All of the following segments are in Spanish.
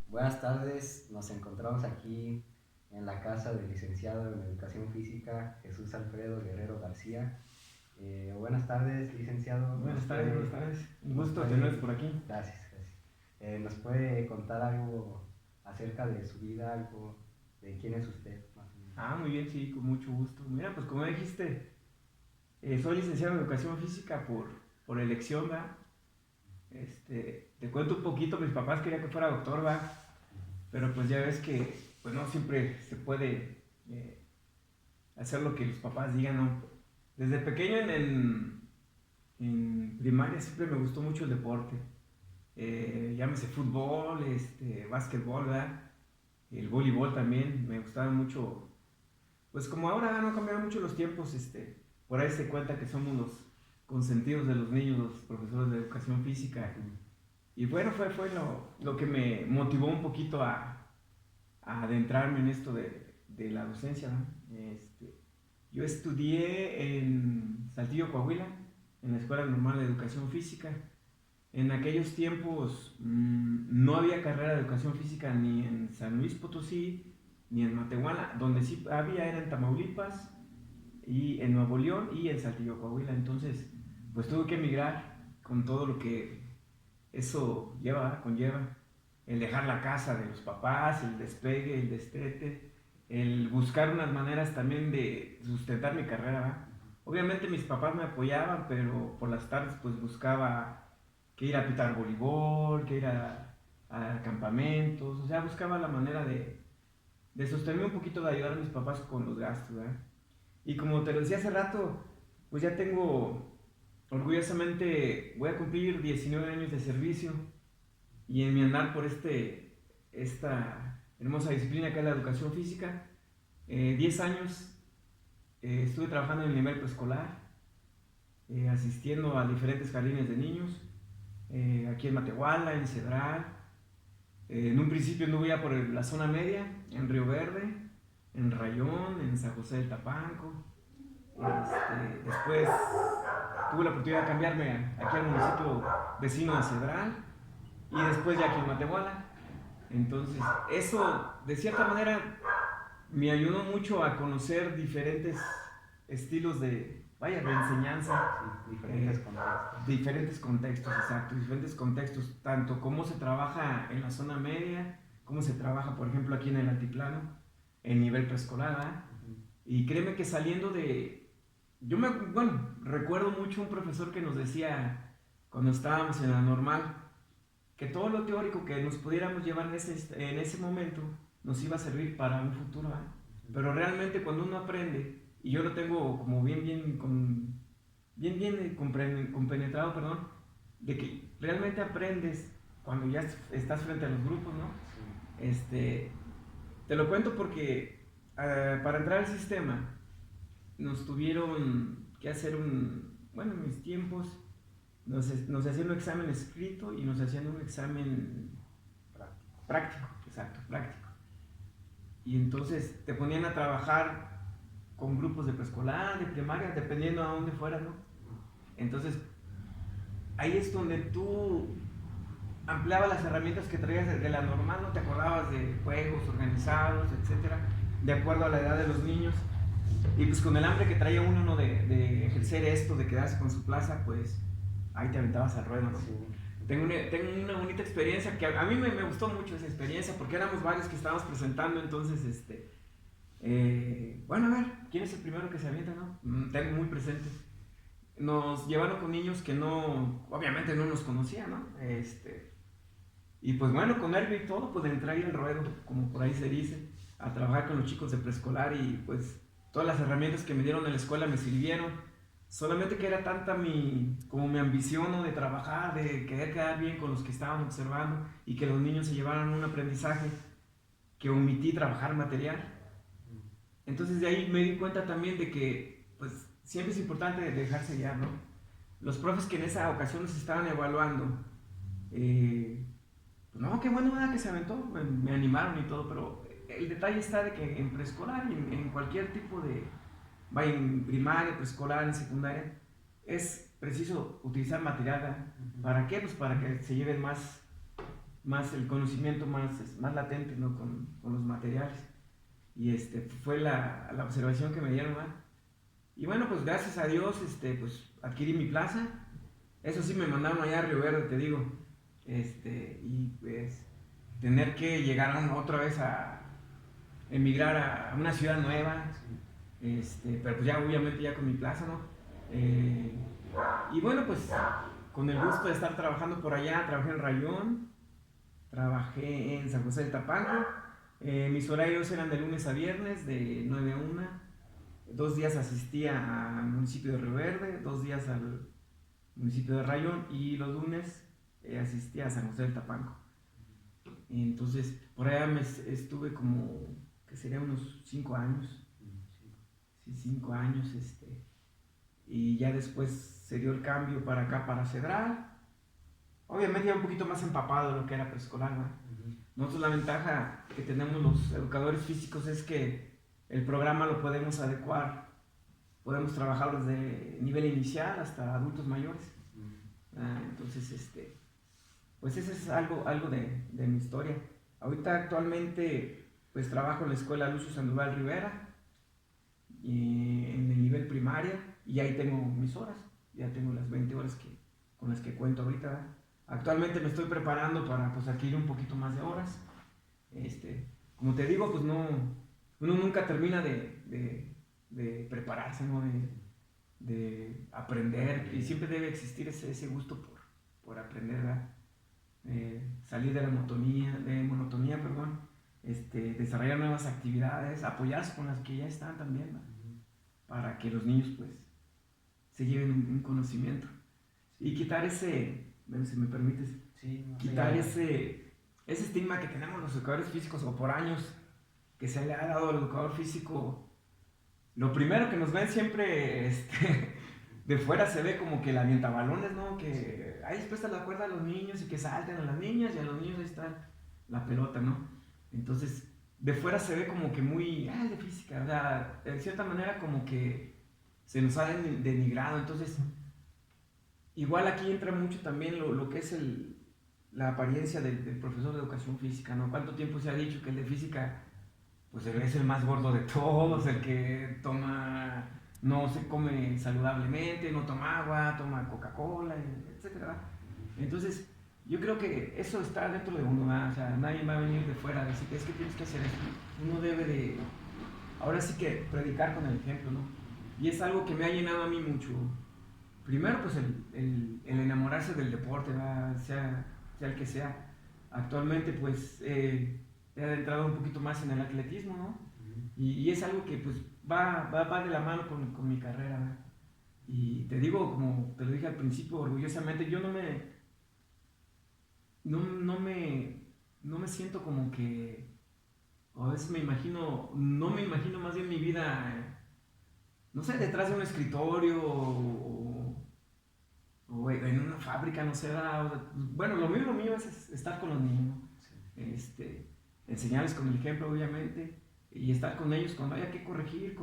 Buenas tardes, nos encontramos aquí en la casa del licenciado en Educación Física Jesús Alfredo Guerrero García. Buenas tardes, licenciado. Buenas tardes, buenas tardes. Un nos gusto tenerlos puede, por aquí. gracias, gracias. ¿Nos puede contar algo acerca de su vida, algo de quién es usted, más o menos? Muy bien, sí, con mucho gusto. Mira, pues como dijiste, soy licenciado en Educación Física por elección, ¿va? Te cuento un poquito, mis papás querían que fuera doctor, ¿va? Pero pues ya ves que pues no siempre se puede hacer lo que los papás digan, ¿no? Desde pequeño en primaria siempre me gustó mucho el deporte. Llámese fútbol, básquetbol, ¿verdad? El voleibol también, me gustaba mucho. Pues como ahora no cambiaron mucho los tiempos, por ahí se cuenta que somos los consentidos de los niños, los profesores de educación física. Y bueno, fue lo que me motivó un poquito a adentrarme en esto de la docencia, ¿no? Yo estudié en Saltillo, Coahuila, en la Escuela Normal de Educación Física. En aquellos tiempos no había carrera de educación física ni en San Luis Potosí ni en Matehuala. Donde sí había era en Tamaulipas y en Nuevo León y en Saltillo, Coahuila. Entonces, pues tuve que emigrar con todo lo que eso conlleva. El dejar la casa de los papás, el despegue, el destete, el buscar unas maneras también de sustentar mi carrera, ¿va? Obviamente mis papás me apoyaban, pero por las tardes pues buscaba que ir a pitar voleibol, que ir a campamentos, o sea, buscaba la manera de sostenerme un poquito, de ayudar a mis papás con los gastos, ¿verdad? Y como te lo decía hace rato, pues ya tengo, orgullosamente, voy a cumplir 19 años de servicio y en mi andar por esta hermosa disciplina que es la educación física, 10 años estuve trabajando en el nivel preescolar, asistiendo a diferentes jardines de niños, aquí en Matehuala, en Cedral. En un principio anduve ya por la zona media, en Río Verde, en Rayón, en San José del Tapanco. Después tuve la oportunidad de cambiarme aquí al municipio vecino de Cedral y después ya aquí en Matehuala. Entonces, eso de cierta manera me ayudó mucho a conocer diferentes estilos de enseñanza, Sí, diferentes contextos. diferentes contextos, exacto, diferentes contextos, tanto cómo se trabaja en la zona media, cómo se trabaja, por ejemplo, aquí en el altiplano, en nivel preescolar, ¿verdad? Y créeme que saliendo bueno, recuerdo mucho un profesor que nos decía, cuando estábamos en la normal, que todo lo teórico que nos pudiéramos llevar en ese momento nos iba a servir para un futuro, ¿verdad? Pero realmente cuando uno aprende, y yo lo tengo como bien compenetrado, perdón, de que realmente aprendes cuando ya estás frente a los grupos, ¿no? Sí. Te lo cuento porque para entrar al sistema nos tuvieron que hacer bueno, en mis tiempos nos hacían un examen escrito y nos hacían un examen Práctico. práctico, exacto, práctico. Y entonces te ponían a trabajar con grupos de preescolar, de primaria, dependiendo a dónde fuera, ¿no? Entonces, ahí es donde tú ampliabas las herramientas que traías de la normal, no te acordabas de juegos organizados, etcétera, de acuerdo a la edad de los niños. Y pues con el hambre que traía uno, ¿no? de ejercer esto, de quedarse con su plaza, pues ahí te aventabas al ruedo, ¿no? Sí. Tengo una bonita experiencia que a mí me gustó mucho esa experiencia porque éramos varios que estábamos presentando, entonces, bueno, a ver, ¿quién es el primero que se avienta, no? Tengo muy presente. Nos llevaron con niños que no, obviamente no nos conocían, ¿no? Y pues bueno, con nervio y todo, pues entré ahí al ruedo, como por ahí se dice, a trabajar con los chicos de preescolar y pues todas las herramientas que me dieron en la escuela me sirvieron. Solamente que era tanta como mi ambición, ¿no? De trabajar, de querer quedar bien con los que estaban observando y que los niños se llevaran un aprendizaje, que omití trabajar material. Entonces de ahí me di cuenta también de que pues siempre es importante dejarse guiar, ¿no? Los profes que en esa ocasión nos estaban evaluando, eh, pues no, qué bueno que se aventó, me animaron y todo, pero el detalle está de que en preescolar y en cualquier tipo vaya en primaria, preescolar, en secundaria, es preciso utilizar material, ¿verdad? ¿Para qué? Pues para que se lleven más el conocimiento más latente, ¿no? Con los materiales. Y fue la observación que me dieron, ¿verdad? Y bueno, pues gracias a Dios, pues adquirí mi plaza. Eso sí, me mandaron allá a Río Verde, te digo. Y pues tener que llegar otra vez a emigrar a una ciudad nueva, pero pues ya obviamente ya con mi plaza, ¿no? Y bueno, pues con el gusto de estar trabajando por allá, trabajé en Rayón, trabajé en San José del Tapanco. Mis horarios eran de lunes a viernes, de 9 a 1. 2 días asistía al municipio de Río Verde, 2 días al municipio de Rayón, y los lunes asistía a San José del Tapanco. Entonces, por allá estuve como, que sería unos 5 años. Sí, 5 años, y ya después se dio el cambio para acá, para Cedral. Obviamente ya un poquito más empapado de lo que era preescolar, ¿no? Nosotros la ventaja que tenemos los educadores físicos es que el programa lo podemos adecuar, podemos trabajar desde nivel inicial hasta adultos mayores. Entonces, pues eso es algo de mi historia. Ahorita actualmente pues trabajo en la escuela Lucio Sandoval Rivera, en el nivel primaria, y ahí tengo mis horas, ya tengo las 20 horas con las que cuento ahorita, ¿verdad? Actualmente me estoy preparando para pues adquirir un poquito más de horas. Como te digo, pues no, uno nunca termina de prepararse, ¿no? De aprender, y siempre debe existir ese gusto por aprender, ¿verdad? Salir de la monotonía, perdón, desarrollar nuevas actividades, apoyarse con las que ya están también, ¿verdad? Para que los niños pues se lleven un conocimiento y quitar si me permites, sí, no quitar ese estigma que tenemos los educadores físicos, o por años que se le ha dado al educador físico. Lo primero que nos ven siempre, de fuera se ve como que la avientabalones, ¿no? Que ahí presta la cuerda a los niños y que salten a las niñas, y a los niños ahí está la pelota, ¿no? Entonces, de fuera se ve como que muy, de física, o sea, de cierta manera como que se nos ha denigrado. Entonces, igual aquí entra mucho también lo que es la apariencia del profesor de educación física, ¿no? ¿Cuánto tiempo se ha dicho que el de física pues es el más gordo de todos, el que no se come saludablemente, no toma agua, toma Coca-Cola, etcétera? Entonces, yo creo que eso está dentro de uno, ¿verdad? O sea, nadie va a venir de fuera a decir, es que tienes que hacer esto. Uno debe ahora sí que predicar con el ejemplo, ¿no? Y es algo que me ha llenado a mí mucho. Primero, pues el enamorarse del deporte, ¿verdad? Sea el que sea. Actualmente, pues, he adentrado un poquito más en el atletismo, ¿no? Y es algo que, pues, va de la mano con mi carrera, ¿verdad? Y te digo, como te lo dije al principio, orgullosamente, yo no me siento como que, a veces no me imagino más bien mi vida, no sé, detrás de un escritorio o en una fábrica, no sé, bueno, lo mío es estar con los niños, ¿no? Enseñarles con el ejemplo, obviamente, y estar con ellos cuando haya que corregir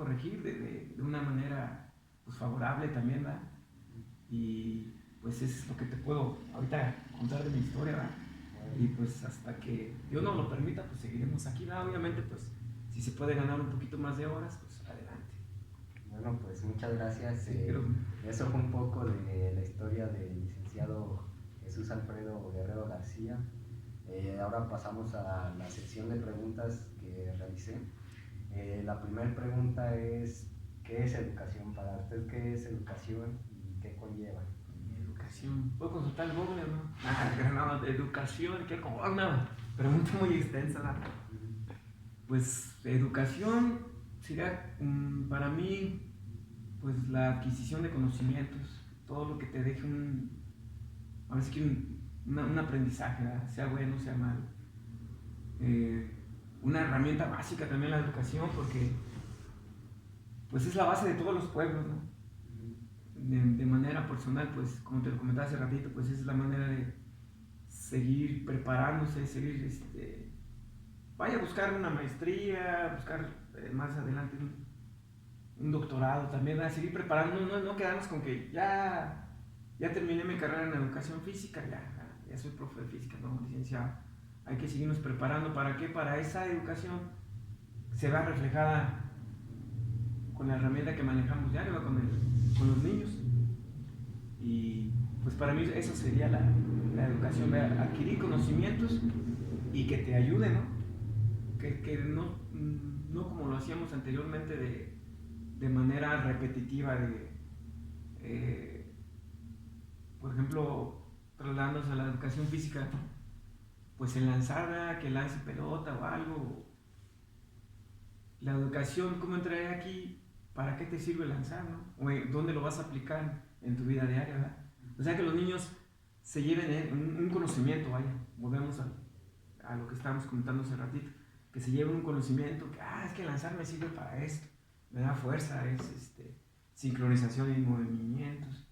de una manera pues favorable también, ¿verdad? Y pues es lo que te puedo ahorita contar de mi historia, ¿verdad? Y pues hasta que Dios nos lo permita, pues seguiremos aquí, ¿verdad? Obviamente, pues si se puede ganar un poquito más de horas, pues adelante. Bueno, pues muchas gracias. Sí, eso fue un poco de la historia del licenciado Jesús Alfredo Guerrero García. Ahora pasamos a la sección de preguntas que realicé. La primera pregunta es, ¿qué es educación para usted? ¿Qué es educación y qué conlleva? Educación. ¿Puedo consultar el Google, no? No, educación, ¿qué? Una pregunta muy extensa, ¿no? Pues educación sería para mí pues la adquisición de conocimientos, todo lo que te deje a veces un aprendizaje, ¿verdad? Sea bueno, sea malo. Una herramienta básica también la educación, porque pues es la base de todos los pueblos, ¿no? De manera personal, pues como te lo comentaba hace ratito, pues es la manera de seguir preparándose, vaya a buscar una maestría, buscar más adelante un doctorado también, a seguir preparando, no quedarnos con que ya terminé mi carrera en educación física, ya soy profe de física, no, licenciado. hay que seguirnos preparando. ¿Para qué? Para esa educación se va reflejada con la herramienta que manejamos diario, con los niños. Y pues para mí eso sería la educación, adquirir conocimientos y que te ayuden, ¿no? Que no como lo hacíamos anteriormente de manera repetitiva, por ejemplo, trasladándose a la educación física, pues en lanzada, que lance pelota o algo. La educación, ¿cómo entraré aquí? ¿Para qué te sirve lanzar, no? O ¿dónde lo vas a aplicar en tu vida diaria, ¿verdad? O sea, que los niños se lleven un conocimiento, vaya, volvemos a lo que estábamos comentando hace ratito, que se lleven un conocimiento, que es que lanzar me sirve para esto, me da fuerza, es sincronización y movimientos.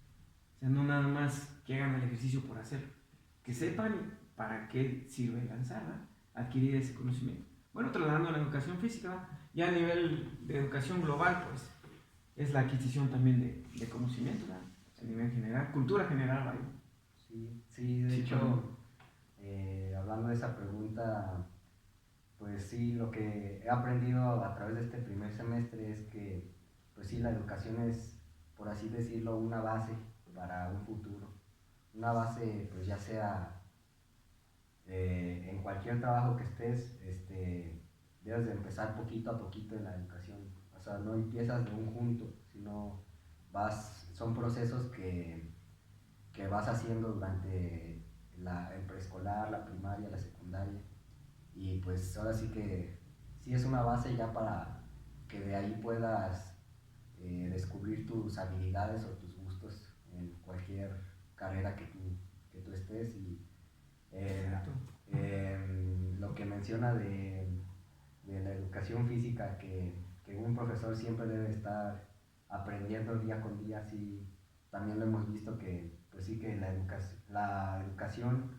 O sea, no nada más que hagan el ejercicio por hacerlo, que sepan para qué sirve lanzar, ¿verdad? Adquirir ese conocimiento. Bueno, trasladando a la educación física, ¿verdad? Ya a nivel de educación global, pues es la adquisición también de conocimiento, ¿verdad? A nivel general, cultura general, vaya. Sí, de hecho, hablando de esa pregunta, pues sí, lo que he aprendido a través de este primer semestre es que, pues sí, la educación es, por así decirlo, una base para un futuro. Una base, pues ya sea en cualquier trabajo que estés, debes de empezar poquito a poquito en la educación. O sea, no empiezas de un junto, sino son procesos que vas haciendo durante el preescolar, la primaria, la secundaria. Y pues ahora sí que sí es una base ya para que de ahí puedas descubrir tus habilidades o tus gustos en cualquier carrera que tú estés. Y lo que menciona de la educación física, que un profesor siempre debe estar aprendiendo día con día, sí, también lo hemos visto que, pues sí, que la educación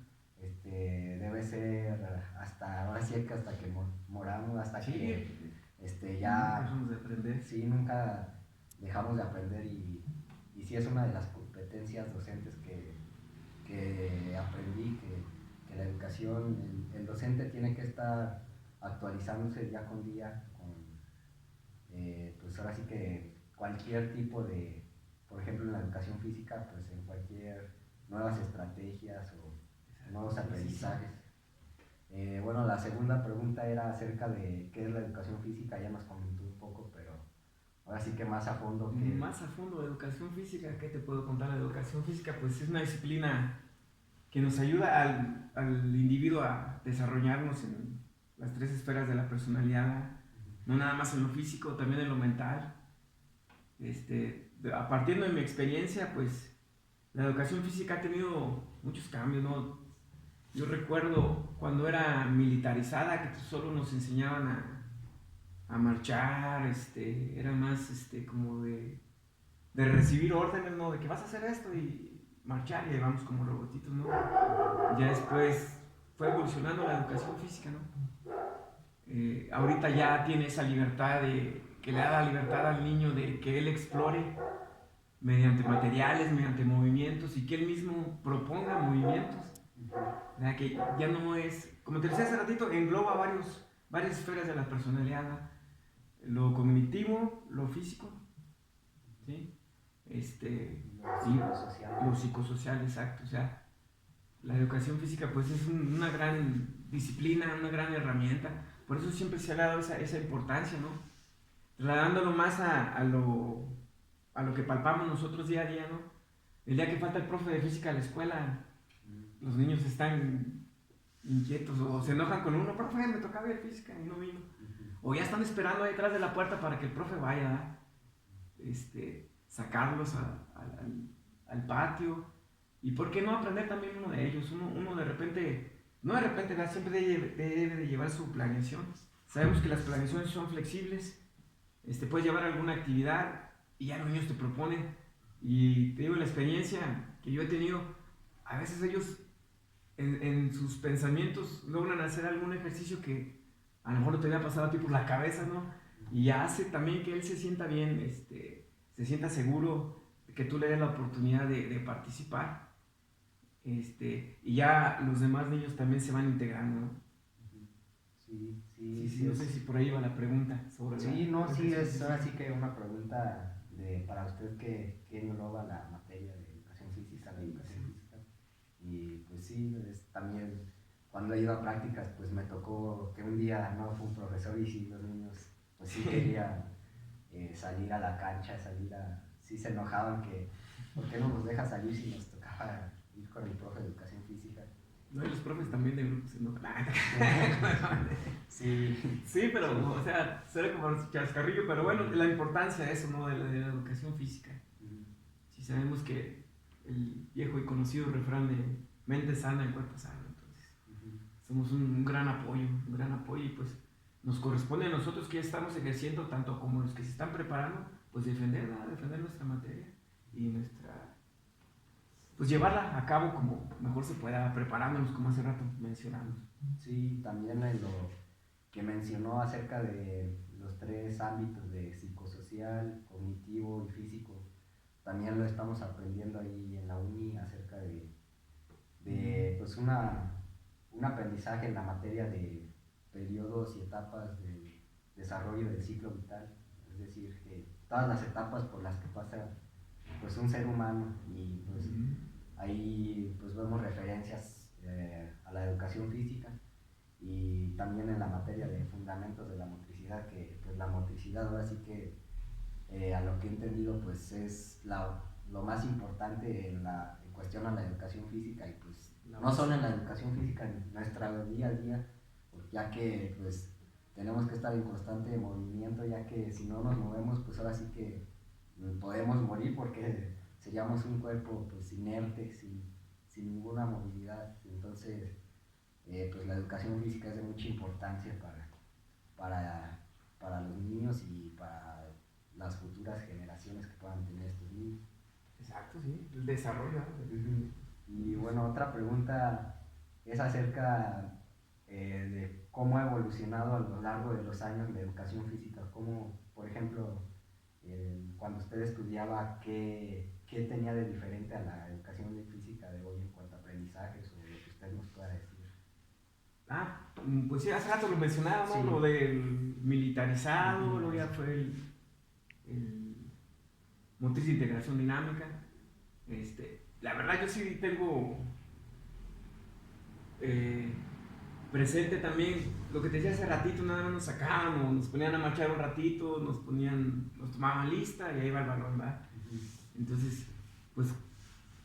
debe ser hasta, ahora sí que hasta que moramos, hasta sí, que ya... Nunca dejamos de aprender. Sí, nunca dejamos de aprender y sí es una de las competencias docentes que aprendí, que la educación, el docente tiene que estar actualizándose día con día pues ahora sí que cualquier tipo por ejemplo en la educación física, pues en cualquier nuevas estrategias o nuevos aprendizajes. Bueno, la segunda pregunta era acerca de qué es la educación física, ya nos comentó un poco, pero ahora sí que más a fondo. Más a fondo, educación física, ¿qué te puedo contar? La educación física pues es una disciplina que nos ayuda al individuo a desarrollarnos en las 3 esferas de la personalidad, no nada más en lo físico, también en lo mental. A partir de mi experiencia, pues la educación física ha tenido muchos cambios, ¿no? Yo recuerdo cuando era militarizada, que solo nos enseñaban a marchar, era más como de recibir órdenes, ¿no? De que vas a hacer esto y marchar y ahí vamos como robotitos, ¿no? Ya después fue evolucionando la educación física, ¿no? Ahorita ya tiene esa libertad que le da la libertad al niño de que él explore mediante materiales, mediante movimientos y que él mismo proponga movimientos. ¿Verdad? Que ya no es, como te decía hace ratito, engloba varias esferas de la personalidad, ¿no? Lo cognitivo, lo físico, ¿sí? Lo psicosocial, exacto. O sea, la educación física pues es una gran disciplina, una gran herramienta. Por eso siempre se ha dado esa importancia, ¿no? Trasladándolo más a lo que palpamos nosotros día a día, ¿no? El día que falta el profe de física a la escuela, los niños están inquietos o se enojan con uno, profe, me tocaba ver física y no vino. O ya están esperando ahí detrás de la puerta para que el profe vaya, sacarlos al patio. ¿Y por qué no aprender también uno de ellos? Uno de repente, no de repente, ¿verdad? Siempre debe de llevar su planeación. Sabemos que las planeaciones son flexibles, puedes llevar alguna actividad y ya los niños te proponen. Y te digo, la experiencia que yo he tenido, a veces ellos en sus pensamientos logran hacer algún ejercicio que a lo mejor no te había pasado a ti por la cabeza, ¿no? Y hace también que él se sienta bien, se sienta seguro de que tú le des la oportunidad de participar. Y ya los demás niños también se van integrando, ¿no? Sí, Sí, sí, no sé si por ahí va la pregunta sobre sí, la no, sí, educación es ahora física. sí que una pregunta para usted que engloba la materia de educación física, la educación Sí. física. Y pues sí, también cuando he ido a prácticas, pues me tocó que un día no fue un profesor y sí, los niños, pues sí querían salir a la cancha, sí se enojaban que, ¿por qué no nos deja salir si nos tocaba ir con el profe de educación física? No, y los profes también de grupos, no. Sí, Sí, sí. pero, o sea, será como chascarrillo, pero bueno, la importancia de eso, ¿no? De la educación física. Si sabemos que el viejo y conocido refrán de mente sana en cuerpo sano, entonces somos un gran apoyo y pues nos corresponde a nosotros que ya estamos ejerciendo, tanto como los que se están preparando, pues defenderla, defender nuestra materia y pues llevarla a cabo como mejor se pueda, preparándonos como hace rato mencionamos. Sí, también en lo que mencionó acerca de los tres ámbitos de psicosocial, cognitivo y físico, también lo estamos aprendiendo ahí en la uni acerca de pues un aprendizaje en la materia de periodos y etapas de desarrollo del ciclo vital, es decir, que todas las etapas por las que pasa pues un ser humano y pues ahí pues vemos referencias a la educación física y también en la materia de fundamentos de la motricidad, que pues la motricidad ahora sí que a lo que he entendido pues es lo más importante en cuestión a la educación física y pues no solo en la educación física, en nuestra día a día, ya que pues tenemos que estar en constante movimiento, ya que si no nos movemos pues ahora sí que podemos morir porque seríamos un cuerpo pues inerte, sin ninguna movilidad, entonces pues la educación física es de mucha importancia para, para los niños y para las futuras generaciones que puedan tener estos niños. Exacto, sí, el desarrollo. Y bueno, otra pregunta es acerca de cómo ha evolucionado a lo largo de los años la educación física, cómo, por ejemplo, cuando usted estudiaba, qué tenía de diferente a la educación física de hoy en cuanto a aprendizajes o lo que usted nos pueda decir. Pues sí, hace rato lo mencionaba, ¿no? Sí. Lo del militarizado, luego ya fue el motriz de integración dinámica. La verdad yo sí tengo eh, presente también lo que te decía hace ratito, nada más nos sacaban o nos ponían a marchar un ratito, nos tomaban lista y ahí va el balón, ¿va? Entonces, pues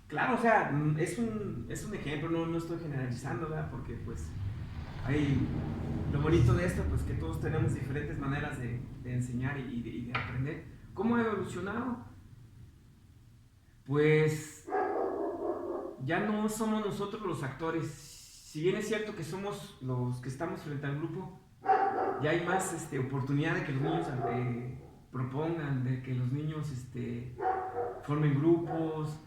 claro, o sea, es un ejemplo, no estoy generalizando, ¿verdad? Porque pues hay lo bonito de esto, pues que todos tenemos diferentes maneras de enseñar y de aprender. ¿Cómo ha evolucionado? Pues ya no somos nosotros los actores. Si bien es cierto que somos los que estamos frente al grupo, ya hay más oportunidad de que los niños propongan, de que los niños formen grupos,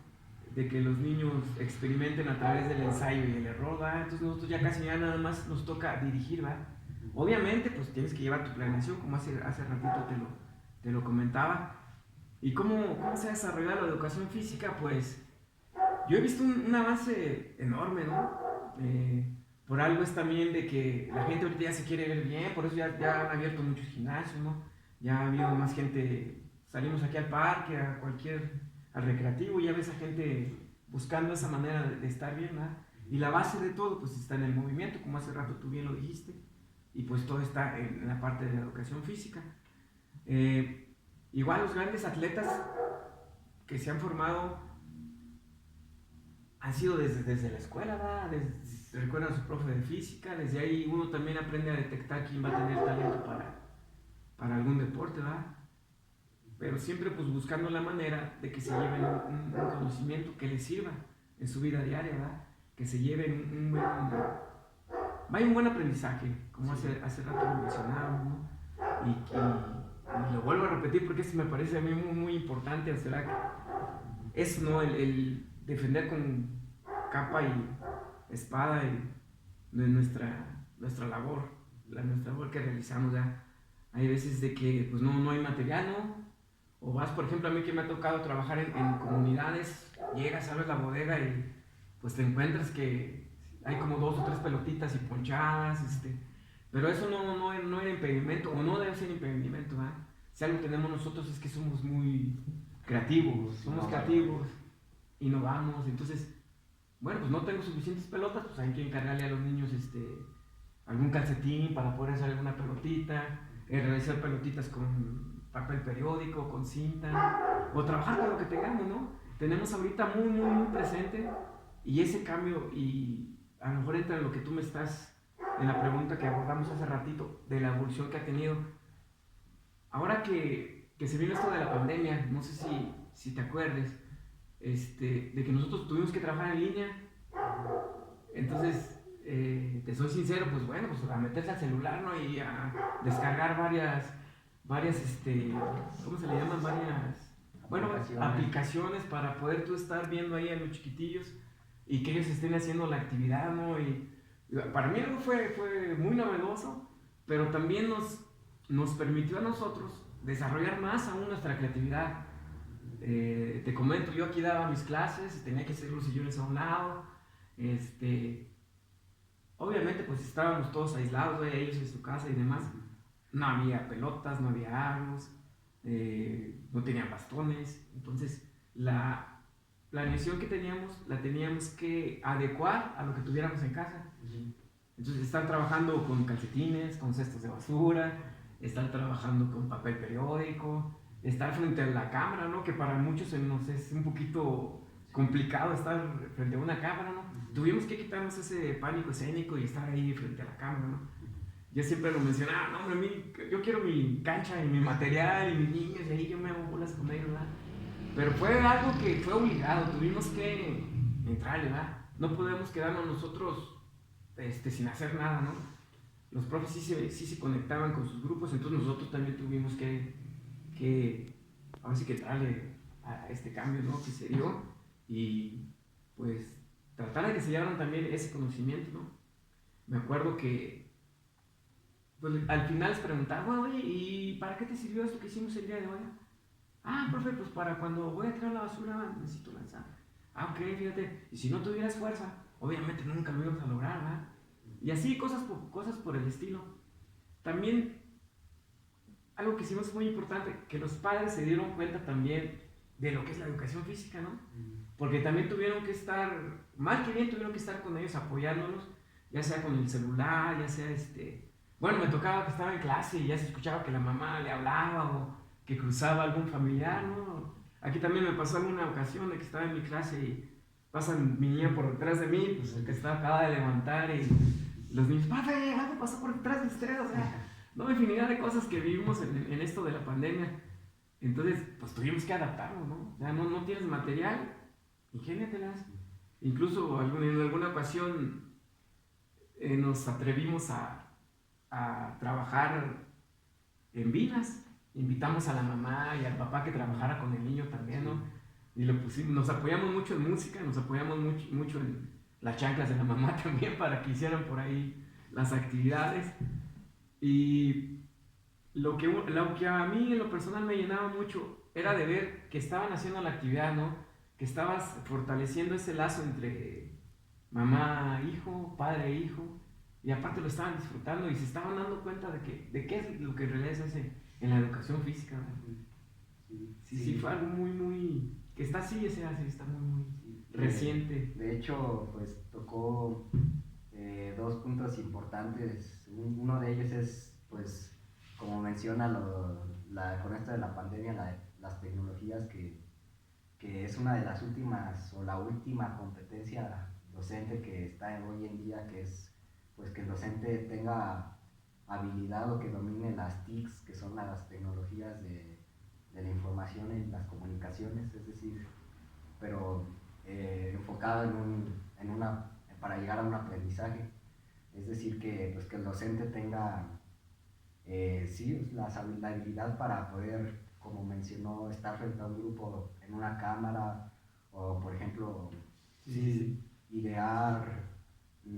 de que los niños experimenten a través del ensayo y el error, ¿va? Entonces nosotros ya casi ya nada más nos toca dirigir, ¿va? Obviamente, pues tienes que llevar tu planeación, como hace ratito te lo comentaba. ¿Y cómo se ha desarrollado la educación física? Pues yo he visto un avance enorme, ¿no? Por algo es también de que la gente ahorita ya se quiere ver bien, por eso ya han abierto muchos gimnasios, ¿no? Ya ha habido más gente, salimos aquí al parque, al recreativo, y ya ves a gente buscando esa manera de estar bien, ¿no? Y la base de todo, pues está en el movimiento, como hace rato tú bien lo dijiste, y pues todo está en la parte de la educación física. Igual los grandes atletas que se han formado han sido desde la escuela, ¿va? Recuerdan a su profe de física, desde ahí uno también aprende a detectar quién va a tener talento para algún deporte, ¿va? Pero siempre pues buscando la manera de que se lleven un conocimiento que les sirva en su vida diaria, ¿va? Que se lleven vaya un buen aprendizaje, como hace rato lo mencionábamos, ¿no? Y lo vuelvo a repetir porque eso me parece a mí muy importante, o sea, eso, ¿no? El defender con capa y espada de nuestra labor, nuestra labor que realizamos, ¿ya? Hay veces de que pues no hay material, ¿no? O vas, por ejemplo, a mí que me ha tocado trabajar en comunidades, llegas, abres la bodega y pues te encuentras que hay como 2 o 3 pelotitas y ponchadas, Pero eso no era impedimento, o no debe ser impedimento, ¿verdad? Si algo tenemos nosotros es que somos muy creativos, somos creativos, innovamos, entonces, bueno, pues no tengo suficientes pelotas, pues hay que encargarle a los niños algún calcetín para poder hacer alguna pelotita, realizar pelotitas con papel periódico, con cinta, o trabajar con lo que tengamos, ¿no? Tenemos ahorita muy presente, y ese cambio, y a lo mejor entra en lo que tú me estás, en la pregunta que abordamos hace ratito, de la evolución que ha tenido. Ahora que se vino esto de la pandemia, no sé si te acuerdes, de que nosotros tuvimos que trabajar en línea. Entonces, te soy sincero, pues bueno, pues a meterse al celular, ¿no? Y a descargar varias, ¿cómo se le llaman? Varias, bueno, aplicaciones para poder tú estar viendo ahí a los chiquitillos y que ellos estén haciendo la actividad, ¿no? Y para mí algo fue muy novedoso, pero también nos permitió a nosotros desarrollar más aún nuestra creatividad. Te comento, yo aquí daba mis clases, tenía que hacer los sillones a un lado, obviamente pues estábamos todos aislados, ellos en su casa y demás, no había pelotas, no había aros, no tenían bastones, entonces la planeación que teníamos la teníamos que adecuar a lo que tuviéramos en casa. Entonces están trabajando con calcetines, con cestos de basura, están trabajando con papel periódico, estar frente a la cámara, ¿no? Que para muchos se nos es un poquito complicado estar frente a una cámara, ¿no? Tuvimos que quitarnos ese pánico escénico y estar ahí frente a la cámara, ¿no? Yo siempre lo mencionaba, no, hombre, yo quiero mi cancha y mi material y mis niños y ahí yo me hago bolas con ellos, ¿verdad? Pero fue algo que fue obligado, tuvimos que entrarle, ¿verdad? No podemos quedarnos nosotros sin hacer nada, ¿no? Los profes sí se conectaban con sus grupos, entonces nosotros también tuvimos que ahora sí que entrarle a este cambio, ¿no? Que se dio y pues tratar de que se llevaran también ese conocimiento, ¿no? Me acuerdo que pues, al final les preguntaba, oye, ¿y para qué te sirvió esto que hicimos el día de hoy? Ah, profe, pues para cuando voy a tirar la basura necesito lanzar. Ah, ok, fíjate, y si no tuvieras fuerza, obviamente nunca lo íbamos a lograr, ¿verdad? Y así cosas por el estilo. También algo que hicimos muy importante, que los padres se dieron cuenta también de lo que es la educación física, ¿no? Porque también tuvieron que estar, mal que bien tuvieron que estar con ellos apoyándolos, ya sea con el celular, ya sea bueno, me tocaba que estaba en clase y ya se escuchaba que la mamá le hablaba o que cruzaba algún familiar, ¿no? Aquí también me pasó alguna ocasión de que estaba en mi clase y pasa mi niña por detrás de mí, pues el que estaba acaba de levantar y los niños, ¡papi! Algo pasó por detrás de ustedes, o sea, no, infinidad de cosas que vivimos en esto de la pandemia. Entonces, pues tuvimos que adaptarnos, ¿no? O sea, no tienes material, ingéniatelas. Incluso en alguna ocasión nos atrevimos a trabajar en vidas. Invitamos a la mamá y al papá que trabajara con el niño también, ¿no? Y lo pusimos, nos apoyamos mucho en música, nos apoyamos mucho en las chanclas de la mamá también para que hicieran por ahí las actividades. Y lo que a mí en lo personal me llenaba mucho era de ver que estaban haciendo la actividad, ¿no? Que estabas fortaleciendo ese lazo entre mamá, hijo, padre, hijo, y aparte lo estaban disfrutando y se estaban dando cuenta de qué es lo que en realidad se hace en la educación física, ¿no? Sí, fue algo muy, que está así, está muy reciente. De hecho, pues tocó dos puntos importantes. Uno de ellos es, pues, como menciona con esto de la pandemia, las tecnologías, que es una de las últimas o la última competencia docente que está hoy en día, que es pues que el docente tenga habilidad o que domine las TICs, que son las tecnologías de la información y las comunicaciones, es decir, pero enfocado para llegar a un aprendizaje. Es decir, pues, que el docente tenga sí, la habilidad para poder, como mencionó, estar frente a un grupo en una cámara o, por ejemplo, idear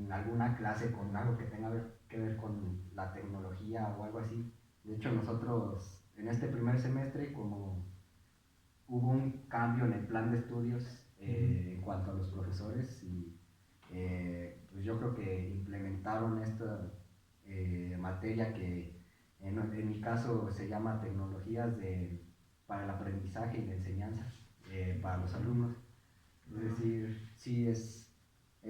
alguna clase con algo que tenga que ver con la tecnología o algo así. De hecho, nosotros en este primer semestre, como hubo un cambio en el plan de estudios en cuanto a los profesores y pues yo creo que implementaron materia que en mi caso se llama tecnologías para el aprendizaje y la enseñanza para los alumnos. Es decir, sí es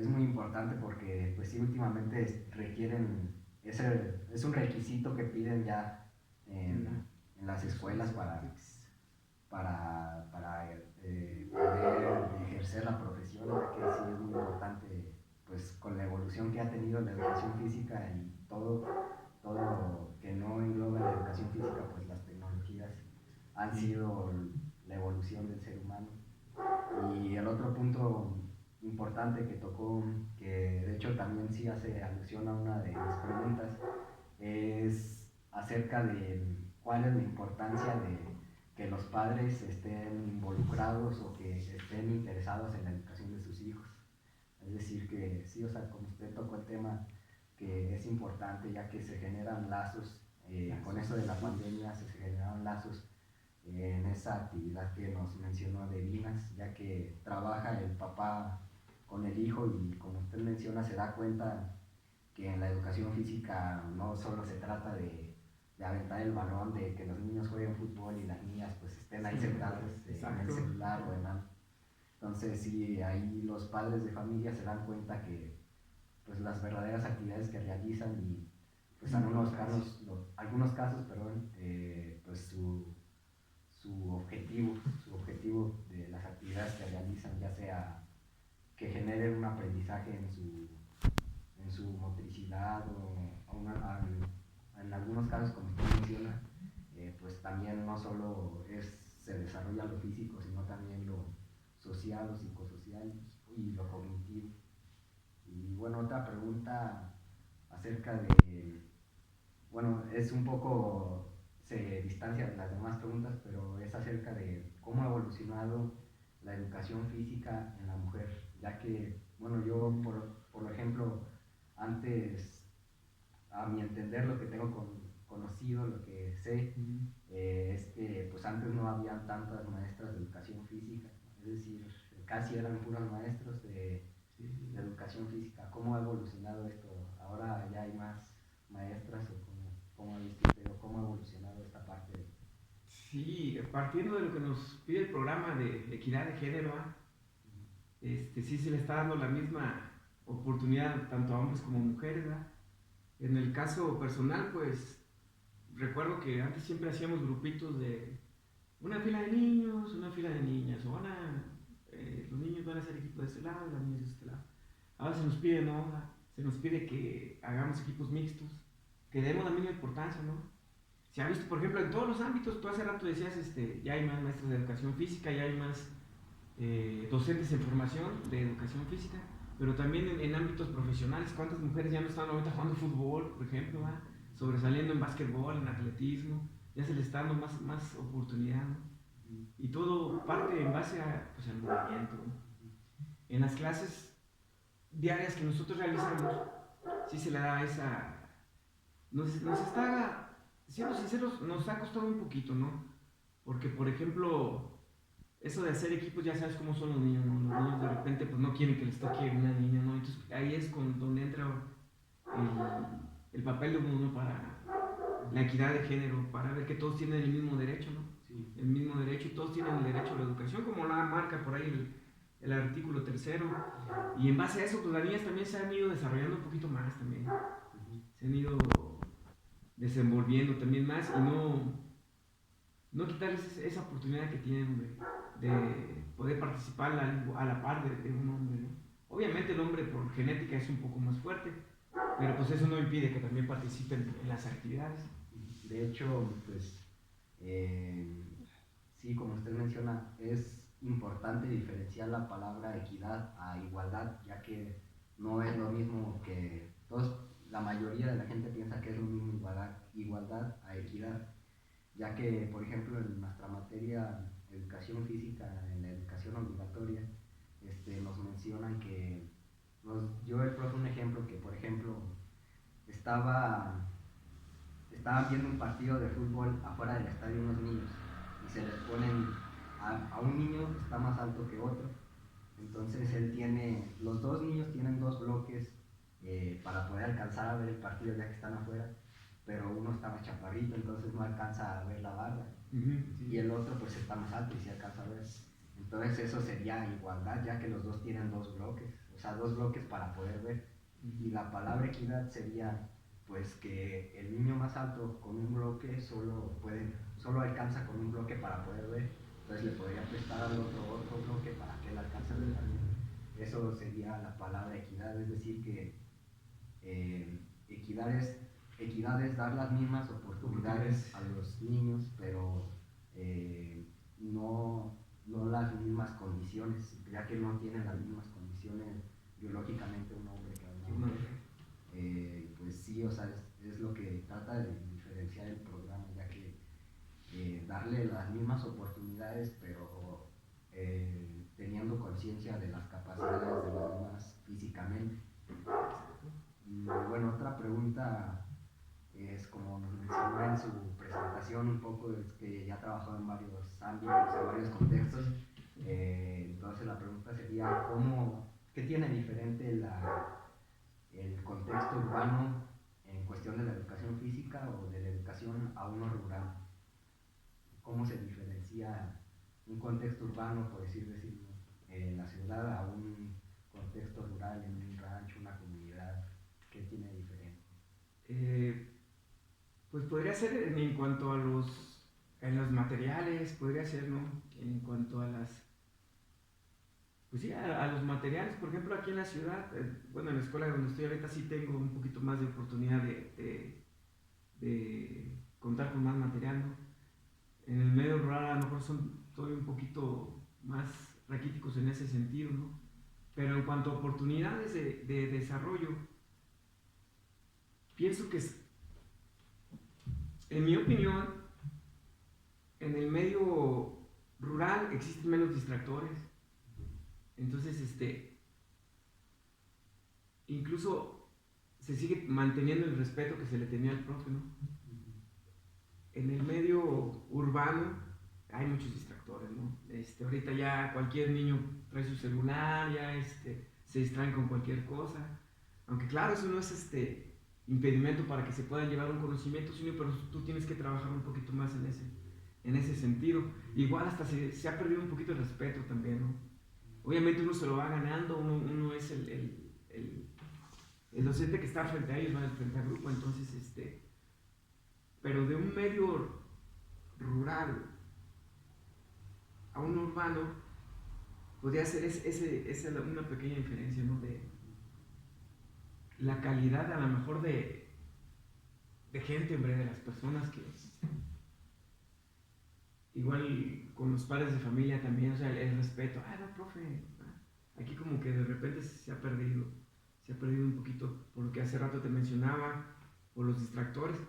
muy importante porque pues sí últimamente requieren, es un requisito que piden ya en las escuelas para poder ejercer la profesión, ya que sí es muy importante pues con la evolución que ha tenido la educación física y todo que no engloba la educación física, pues las tecnologías han sido la evolución del ser humano. Y el otro punto importante que tocó, que de hecho también sí hace alusión a una de las preguntas, es acerca de cuál es la importancia de que los padres estén involucrados o que estén interesados en la educación de sus hijos. Es decir, que sí, o sea, como usted tocó el tema, que es importante ya que se generan lazos, con eso de la pandemia se generaron lazos en esa actividad que nos mencionó de Vinas, ya que trabaja el papá con el hijo y como usted menciona se da cuenta que en la educación física no solo se trata de aventar el balón, de que los niños jueguen fútbol y las niñas pues estén ahí sentados en el celular o en algo. Entonces sí, ahí los padres de familia se dan cuenta que pues las verdaderas actividades que realizan y pues algunos casos, perdón, pues su objetivo de las actividades que realizan, ya sea que generen un aprendizaje en su motricidad en algunos casos, como usted menciona, pues también no solo se desarrolla lo físico, sino también lo social, lo psicosocial y lo cognitivo. Y bueno, otra pregunta acerca bueno, es un poco, se distancia de las demás preguntas, pero es acerca de cómo ha evolucionado la educación física en la mujer, ya que, bueno, yo, por ejemplo, antes, a mi entender, lo que tengo conocido, lo que sé, es que pues antes no había tantas maestras de educación física, es decir, casi eran puros maestros de educación física. ¿Cómo ha evolucionado esto? Ahora ya hay más maestras o cómo ha visto usted o cómo ha evolucionado esta parte de... Sí, partiendo de lo que nos pide el programa de equidad de género, sí se le está dando la misma oportunidad tanto a hombres como a mujeres, ¿verdad? En el caso personal, pues recuerdo que antes siempre hacíamos grupitos de una fila de niños, una fila de niñas, o los niños van a hacer equipo de este lado y las niñas de este lado. Ahora se nos pide, ¿no? Se nos pide que hagamos equipos mixtos, que demos la misma importancia, ¿no? Se ha visto, por ejemplo, en todos los ámbitos, tú hace rato decías, ya hay más maestros de educación física, ya hay más docentes en formación de educación física, pero también en ámbitos profesionales, ¿cuántas mujeres ya no están ahorita jugando fútbol, por ejemplo, ¿va? Sobresaliendo en básquetbol, en atletismo, ya se les está dando más oportunidad, ¿no? Y todo parte en base pues, al movimiento, ¿no? En las clases diarias que nosotros realizamos, sí se le da esa... Nos está, siendo sinceros, nos ha costado un poquito, ¿no? Porque, por ejemplo, eso de hacer equipos, ya sabes cómo son los niños, ¿no? Los niños de repente pues no quieren que les toque una niña, ¿no? Entonces ahí es donde entra el papel de uno, ¿no? Para la equidad de género, para ver que todos tienen el mismo derecho, ¿no? Sí. El mismo derecho, y todos tienen el derecho a la educación, como la marca por ahí el artículo 3º. Y en base a eso, pues las niñas también se han ido desarrollando un poquito más también. Se han ido desenvolviendo también más y no quitarles esa oportunidad que tienen de poder participar a la par de un hombre, ¿no? Obviamente el hombre por genética es un poco más fuerte, pero pues eso no impide que también participen en las actividades. De hecho, pues sí, como usted menciona, es importante diferenciar la palabra equidad a igualdad, ya que no es lo mismo que la mayoría de la gente piensa que es lo mismo igualdad a equidad, ya que, por ejemplo, en nuestra materia educación física, en la educación obligatoria, nos mencionan que, yo el profe un ejemplo que, por ejemplo, estaban viendo un partido de fútbol afuera del estadio unos niños y se les ponen a un niño está más alto que otro, entonces los dos niños tienen dos bloques para poder alcanzar a ver el partido ya que están afuera, pero uno está más chaparrito, entonces no alcanza a ver la barra, Sí. y el otro pues está más alto y sí alcanza a ver. Entonces eso sería igualdad, ya que los dos tienen dos bloques, o sea, dos bloques para poder ver. Y la palabra equidad sería pues que el niño más alto con un bloque solo alcanza con un bloque para poder ver, entonces le podría prestar al otro bloque para que él alcance a ver también. Eso sería la palabra equidad, es decir que eh, equidad, es, equidad es dar las mismas oportunidades a los niños, pero no las mismas condiciones, ya que no tienen las mismas condiciones biológicamente un hombre que una mujer. Pues sí, o sea, es lo que trata de diferenciar el programa, ya que darle las mismas oportunidades, pero teniendo conciencia de las capacidades de los demás físicamente. Y bueno, otra pregunta es, como nos mencionó en su presentación un poco, es que ya trabajó en varios ámbitos, en varios contextos. Entonces la pregunta sería, ¿qué tiene diferente el contexto urbano en cuestión de la educación física o de la educación a uno rural? ¿Cómo se diferencia un contexto urbano, por decirlo, en la ciudad a un contexto rural, en un rancho, una comunidad? ¿Qué tiene diferente? Pues podría ser en cuanto a los materiales, podría ser, ¿no? En cuanto a pues sí, a los materiales, por ejemplo, aquí en la ciudad, bueno, en la escuela donde estoy ahorita sí tengo un poquito más de oportunidad de contar con más material, ¿no? En el medio rural a lo mejor son todavía un poquito más raquíticos en ese sentido, ¿no? Pero en cuanto a oportunidades de desarrollo, pienso que, en mi opinión, en el medio rural existen menos distractores. Entonces, incluso se sigue manteniendo el respeto que se le tenía al profe, ¿no? En el medio urbano hay muchos distractores, ¿no? Ahorita ya cualquier niño trae su celular, ya se distraen con cualquier cosa. Aunque claro, eso no es impedimento para que se puedan llevar un conocimiento, sino pero tú tienes que trabajar un poquito más en ese sentido. Igual hasta se ha perdido un poquito el respeto también, ¿no? Obviamente uno se lo va ganando, uno es el docente que está frente a ellos, ¿no? Frente al grupo, entonces, pero de un medio rural a un urbano, podría ser esa una pequeña diferencia, ¿no? De la calidad, a lo mejor, de gente, hombre, de las personas que. Igual con los padres de familia también, o sea, el respeto. No, profe, aquí como que de repente se ha perdido un poquito, por lo que hace rato te mencionaba, por los distractores.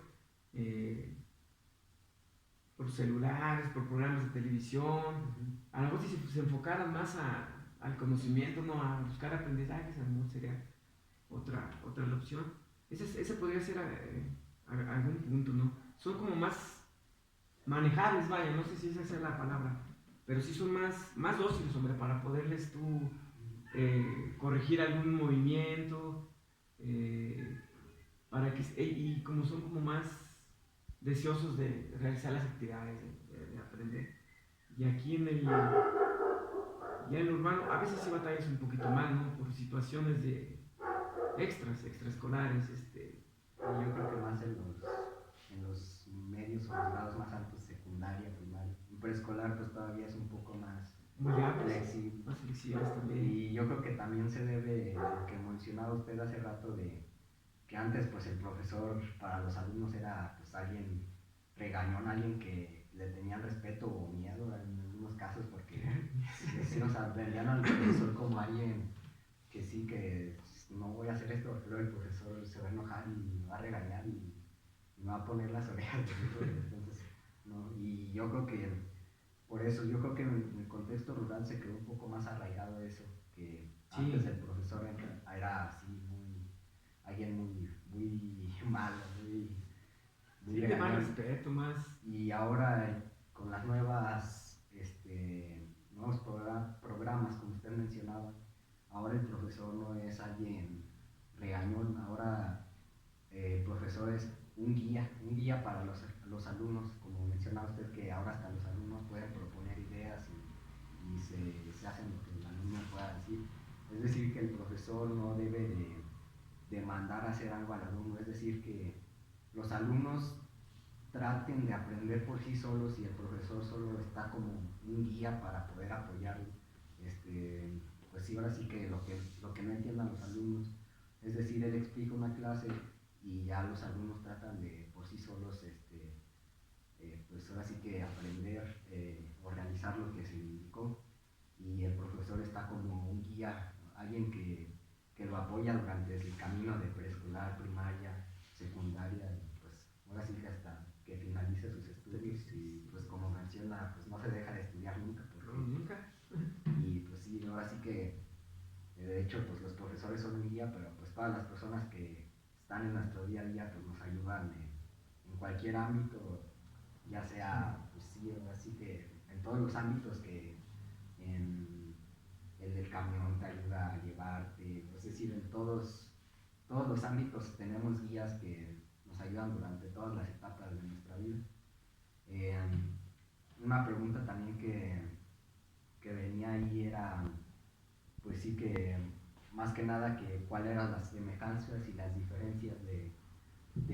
Por celulares, por programas de televisión. A lo mejor si se enfocaran más al conocimiento, no a buscar aprendizajes, a lo mejor sería otra la opción. Ese podría ser algún punto, ¿no? Son como más manejables, vaya, no sé si esa sea la palabra, pero sí son más dóciles, hombre, para poderles tú corregir algún movimiento, para que, y como son como más deseosos de realizar las actividades, de aprender. Y aquí ya en el urbano, a veces sí batallas un poquito más, ¿no? Por situaciones de extraescolares, Yo creo que más en los medios o los grados más altos, secundaria, primaria. En preescolar pues todavía es un poco más flexible. Más flexibles también. Y yo creo que también se debe a lo que mencionaba usted hace rato de que antes pues el profesor para los alumnos era pues alguien regañón, alguien que le tenían respeto o miedo en algunos casos, porque sí nos aprendían al profesor como alguien que sí, que no voy a hacer esto porque luego el profesor se va a enojar y me va a regañar y me va a poner las orejas. Entonces, ¿no? Y yo creo que por eso, yo creo que en el contexto rural se quedó un poco más arraigado eso, que sí. Antes el profesor era así, alguien muy malo, muy sí, de más respeto, más. Y ahora con las nuevos programas, como usted mencionaba, ahora el profesor no es alguien regañón. Ahora el profesor es un guía para los alumnos, como mencionaba usted, que ahora hasta los alumnos pueden proponer ideas y se hacen lo que el alumno pueda decir. Es decir, que el profesor no debe de mandar a hacer algo al alumno, es decir, que los alumnos traten de aprender por sí solos y el profesor solo está como un guía para poder apoyarlo. Pues sí, ahora sí que lo que no entiendan los alumnos, es decir, él explica una clase y ya los alumnos tratan de por sí solos, pues ahora sí que aprender o realizar lo que se indicó, y el profesor está como un guía, alguien que lo apoya durante el camino de preescolar, primaria, secundaria, y pues ahora sí que hasta que finalice sus estudios. Y pues como menciona, pues no se deja de estudiar nunca, No, nunca. y pues sí, ahora sí que de hecho pues los profesores son un guía, pero pues todas las personas que están en nuestro día a día pues nos ayudan en cualquier ámbito, ya sea, pues sí, así que en todos los ámbitos, que en el del camión te ayuda a llevarte, es decir, en todos los ámbitos tenemos guías que nos ayudan durante todas las etapas de nuestra vida. Eh, una pregunta también que venía ahí era, pues sí, que más que nada que cuáles eran las semejanzas y las diferencias de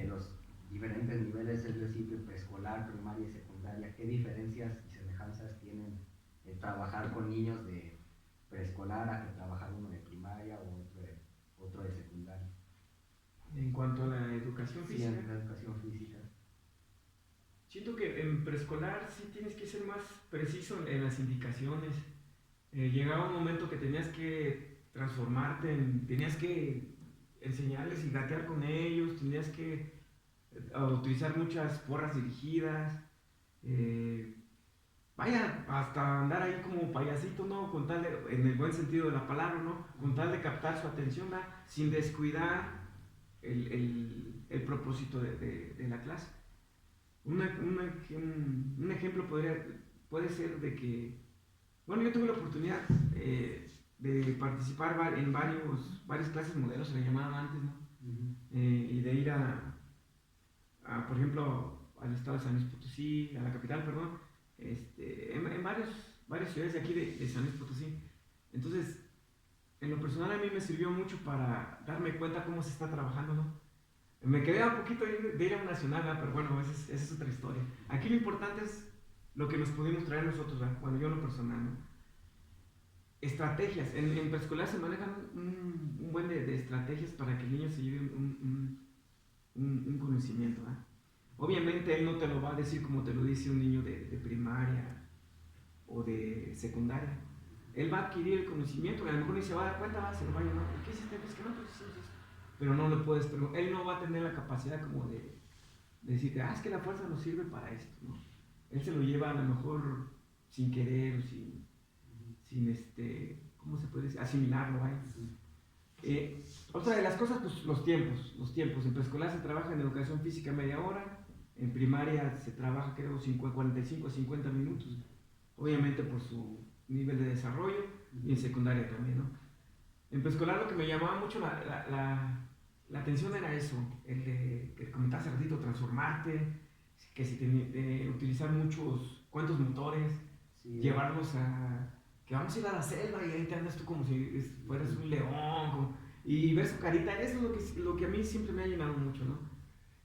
los diferentes niveles, es decir, de preescolar, primaria y secundaria. ¿Qué diferencias y semejanzas tienen el trabajar con niños de preescolar a que trabajar uno de primaria o otro de secundaria? En cuanto a la educación Sí, física, en la educación física. siento que en preescolar sí tienes que ser más preciso en las indicaciones. Llegaba un momento que tenías que transformarte, tenías que enseñarles y gatear con ellos, tenías que utilizar muchas porras dirigidas, vaya, hasta andar ahí como payasito, ¿no? Con tal de, en el buen sentido de la palabra, ¿no? Con tal de captar su atención, ¿verdad? Sin descuidar el propósito de la clase. Un ejemplo puede ser de que, bueno, yo tuve la oportunidad de participar en varias clases modelos, se le llamaban antes, ¿no? Y de ir por ejemplo, al estado de San Luis Potosí, a la capital, perdón, en varias ciudades de aquí de San Luis Potosí. Entonces, en lo personal a mí me sirvió mucho para darme cuenta cómo se está trabajando, ¿no? Me quedé un poquito de ir a un nacional, ¿verdad? Pero bueno, esa es otra historia. Aquí lo importante es lo que nos pudimos traer nosotros, ¿verdad? Bueno, yo en lo personal, ¿no? Estrategias. En preescolar se manejan un buen de estrategias para que el niño se lleve un conocimiento, ¿verdad? Obviamente él no te lo va a decir como te lo dice un niño de primaria o de secundaria. Él va a adquirir el conocimiento y a lo mejor ni se va a dar cuenta, se lo va a llamar. ¿Qué hiciste? Es que no, pues sí, pero no le puedes, pero él no va a tener la capacidad como de decirte, es que la fuerza no sirve para esto, ¿no? Él se lo lleva a lo mejor sin querer, sin ¿cómo se puede decir? Asimilarlo, ¿eh? Otra de las cosas, pues los tiempos. En preescolar se trabaja en educación física media hora, en primaria se trabaja creo 45 a 50 minutos, obviamente por su nivel de desarrollo, y en secundaria también, ¿no? En preescolar lo que me llamaba mucho la atención era eso, el de que comentaba hace ratito, transformarte, que si utilizar cuantos motores, sí, llevarlos que vamos a ir a la selva y ahí te andas tú como si fueras un león, y ver su carita. Eso es lo que a mí siempre me ha llenado mucho, ¿no?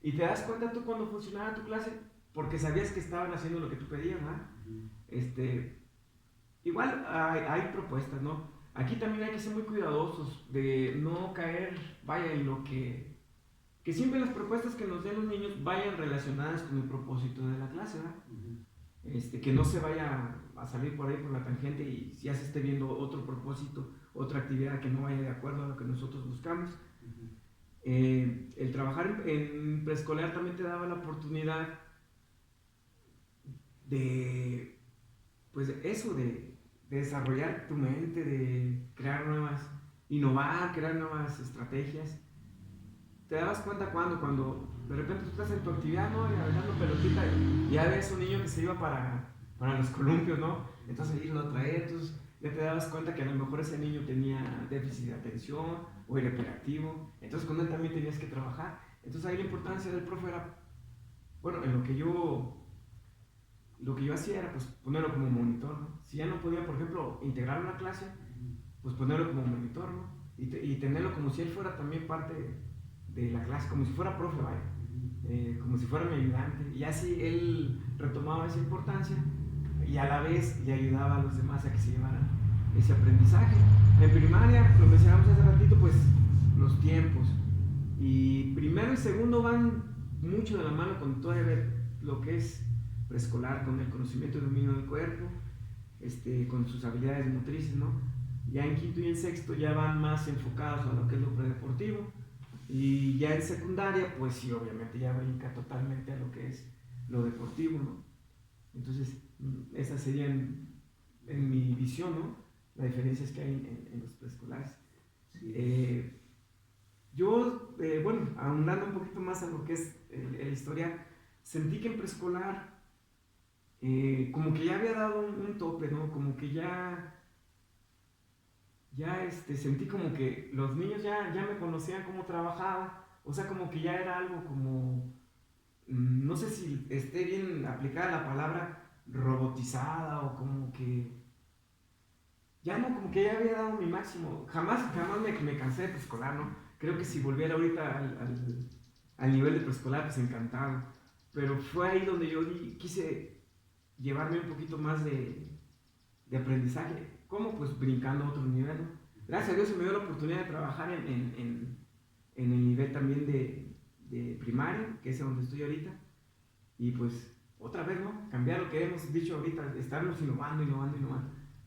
Y te das cuenta tú cuando funcionaba tu clase, porque sabías que estaban haciendo lo que tú pedías, ¿no? Igual hay propuestas, ¿no? Aquí también hay que ser muy cuidadosos de no caer, en lo que siempre las propuestas que nos den los niños vayan relacionadas con el propósito de la clase, ¿verdad? Que no se vaya a salir por ahí por la tangente y ya se esté viendo otro propósito, otra actividad que no vaya de acuerdo a lo que nosotros buscamos. El trabajar en preescolar también te daba la oportunidad de, pues eso, de desarrollar tu mente, de innovar, crear nuevas estrategias. Te dabas cuenta cuando de repente tú estás en tu actividad, ¿no? Y aventando pelotita, y ya ves un niño que se iba para los columpios, ¿no? Entonces irlo a traer, entonces ya te dabas cuenta que a lo mejor ese niño tenía déficit de atención o era hiperactivo, entonces con él también tenías que trabajar. Entonces ahí la importancia del profe era, bueno, en lo que yo hacía era pues ponerlo como monitor, ¿no? Si ya no podía, por ejemplo, integrar una clase, pues ponerlo como monitor, ¿no? Y tenerlo como si él fuera también parte de la clase, como si fuera profe, vaya, como si fuera mi ayudante. Y así él retomaba esa importancia y a la vez le ayudaba a los demás a que se llevaran ese aprendizaje. En primaria, lo mencionamos hace ratito, pues los tiempos. Y primero y segundo van mucho de la mano con todo lo que es preescolar, con el conocimiento y dominio del cuerpo, con sus habilidades motrices, ¿no? Ya en quinto y en sexto ya van más enfocados a lo que es lo predeportivo. Y ya en secundaria, pues sí, obviamente ya brinca totalmente a lo que es lo deportivo, ¿no? Entonces, esa sería en mi visión, ¿no? Las diferencias que hay en los preescolares. Sí. Yo, bueno, ahondando un poquito más a lo que es la historia, sentí que en preescolar como que ya había dado un tope, ¿no? Como que ya sentí como que los niños ya me conocían cómo trabajaba, o sea, como que ya era algo como, no sé si esté bien aplicada la palabra robotizada o como que, ya no, como que ya había dado mi máximo, jamás me cansé de preescolar, ¿no? Creo que si volviera ahorita al nivel de preescolar, pues encantado, pero fue ahí donde yo quise llevarme un poquito más de aprendizaje. ¿Cómo? Pues brincando a otro nivel, ¿no? Gracias a Dios se me dio la oportunidad de trabajar en el nivel también de primaria, que es donde estoy ahorita. Y pues, otra vez, ¿no? Cambiar lo que hemos dicho ahorita, estarnos innovando.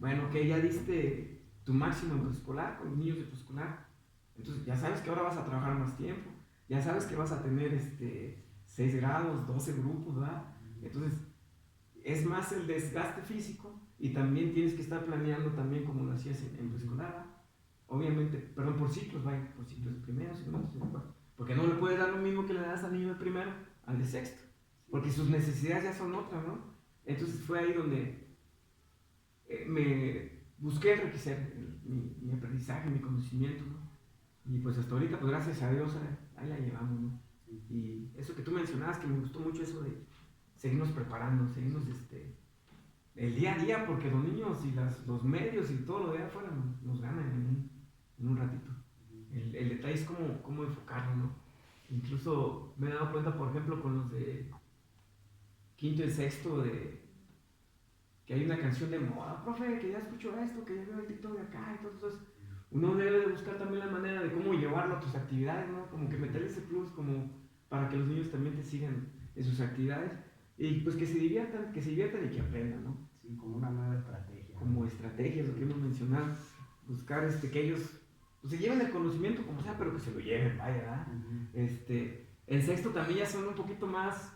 Bueno, que ya diste tu máximo en preescolar, con los niños de preescolar. Entonces, ya sabes que ahora vas a trabajar más tiempo. Ya sabes que vas a tener 6 grados, 12 grupos, ¿verdad? Entonces, es más el desgaste físico y también tienes que estar planeando también como lo hacías en preescolar, obviamente, perdón, por ciclos, vaya, por ciclos de primero, segundo, cuarto, porque no le puedes dar lo mismo que le das al niño de primero al de sexto, porque sus necesidades ya son otras, ¿no? Entonces fue ahí donde me busqué enriquecer mi aprendizaje, mi conocimiento, ¿no? Y pues hasta ahorita, pues gracias a Dios, ahí la llevamos, ¿no? Y eso que tú mencionabas, que me gustó mucho eso de seguirnos preparando, seguirnos el día a día, porque los niños y los medios y todo lo de afuera nos ganan en un ratito. El detalle es cómo enfocarlo, ¿no? Incluso me he dado cuenta, por ejemplo, con los de quinto y sexto, que hay una canción de moda, profe, que ya escucho esto, que ya veo el TikTok de acá, entonces uno debe de buscar también la manera de cómo llevarlo a tus actividades, ¿no? Como que meterle ese plus como para que los niños también te sigan en sus actividades. Y pues que se diviertan y que aprendan, ¿no? Sí, como una nueva estrategia. Como estrategias, lo que hemos mencionado. Buscar que ellos pues, se lleven el conocimiento como sea, pero que se lo lleven, vaya, ¿verdad? En sexto también ya son un poquito más,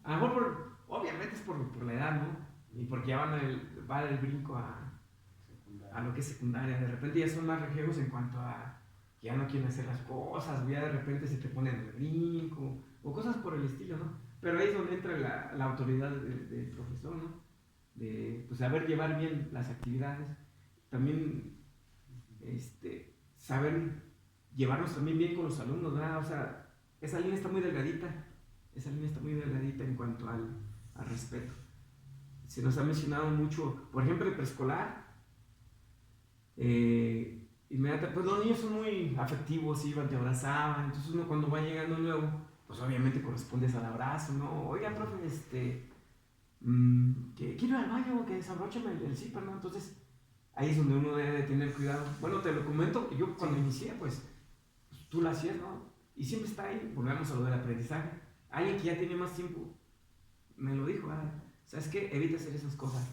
a lo mejor obviamente es por la edad, ¿no? Y porque ya va el brinco a lo que es secundaria. De repente ya son más rejegos en cuanto a que ya no quieren hacer las cosas, ya de repente se te ponen el brinco, o cosas por el estilo, ¿no? Pero ahí es donde entra la autoridad del profesor, ¿no? De pues, saber llevar bien las actividades. También saber llevarnos también bien con los alumnos, ¿verdad? O sea, esa línea está muy delgadita. En cuanto al respeto. Se nos ha mencionado mucho, por ejemplo, el preescolar. Pues los niños son muy afectivos, iban, te abrazaban. Entonces uno cuando va llegando nuevo, pues obviamente correspondes al abrazo, ¿no? Oiga, profe, que quiero ir al baño, que desabróchame el zipper, ¿no? Entonces, ahí es donde uno debe de tener cuidado. Bueno, te lo comento, yo cuando inicié, pues tú lo hacías, ¿no? Y siempre está ahí, volvemos a lo del aprendizaje. Alguien que ya tiene más tiempo me lo dijo, ¿sabes qué? Evita hacer esas cosas.